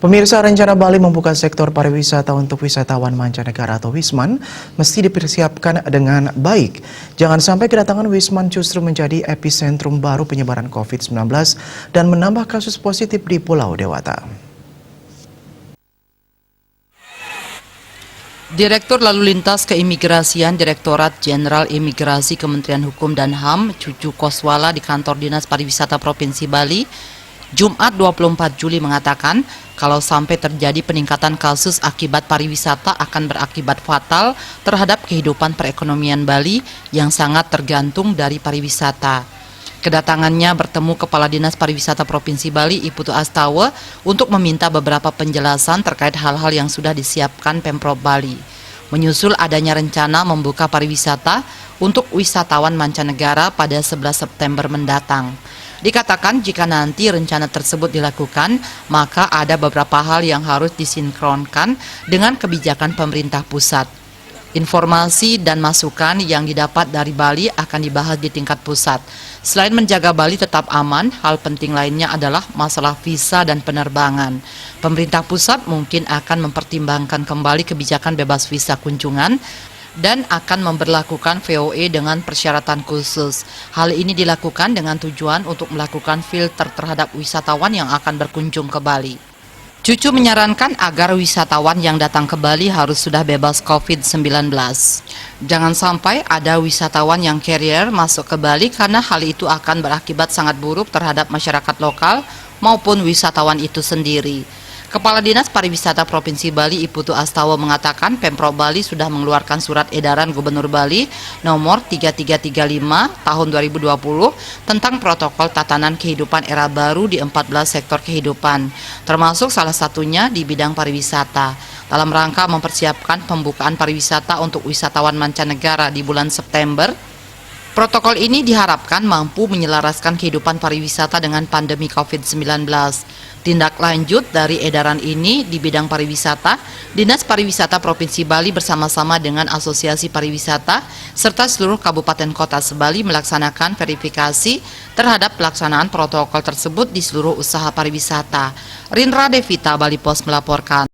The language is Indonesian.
Pemirsa, rencana Bali membuka sektor pariwisata untuk wisatawan mancanegara atau Wisman mesti dipersiapkan dengan baik. Jangan sampai kedatangan Wisman justru menjadi epicentrum baru penyebaran COVID-19 dan menambah kasus positif di Pulau Dewata. Direktur Lalu Lintas Keimigrasian Direktorat Jenderal Imigrasi Kementerian Hukum dan HAM, Cucu Koswala di Kantor Dinas Pariwisata Provinsi Bali, Jumat 24 Juli mengatakan, kalau sampai terjadi peningkatan kasus akibat pariwisata akan berakibat fatal terhadap kehidupan perekonomian Bali yang sangat tergantung dari pariwisata. Kedatangannya bertemu Kepala Dinas Pariwisata Provinsi Bali, Iputu Astawa, untuk meminta beberapa penjelasan terkait hal-hal yang sudah disiapkan Pemprov Bali. Menyusul adanya rencana membuka pariwisata untuk wisatawan mancanegara pada 11 September mendatang. Dikatakan jika nanti rencana tersebut dilakukan, maka ada beberapa hal yang harus disinkronkan dengan kebijakan pemerintah pusat. Informasi dan masukan yang didapat dari Bali akan dibahas di tingkat pusat. Selain menjaga Bali tetap aman, hal penting lainnya adalah masalah visa dan penerbangan. Pemerintah pusat mungkin akan mempertimbangkan kembali kebijakan bebas visa kunjungan dan akan memberlakukan VOE dengan persyaratan khusus. Hal ini dilakukan dengan tujuan untuk melakukan filter terhadap wisatawan yang akan berkunjung ke Bali. Cucu menyarankan agar wisatawan yang datang ke Bali harus sudah bebas COVID-19. Jangan sampai ada wisatawan yang carrier masuk ke Bali karena hal itu akan berakibat sangat buruk terhadap masyarakat lokal maupun wisatawan itu sendiri. Kepala Dinas Pariwisata Provinsi Bali, Iputu Astawa mengatakan Pemprov Bali sudah mengeluarkan surat edaran Gubernur Bali nomor 3335 tahun 2020 tentang protokol tatanan kehidupan era baru di 14 sektor kehidupan, termasuk salah satunya di bidang pariwisata. Dalam rangka mempersiapkan pembukaan pariwisata untuk wisatawan mancanegara di bulan September, protokol ini diharapkan mampu menyelaraskan kehidupan pariwisata dengan pandemi COVID-19. Tindak lanjut dari edaran ini di bidang pariwisata, Dinas Pariwisata Provinsi Bali bersama-sama dengan Asosiasi Pariwisata serta seluruh kabupaten kota se-Bali melaksanakan verifikasi terhadap pelaksanaan protokol tersebut di seluruh usaha pariwisata. Rindra Devita, Bali Pos melaporkan.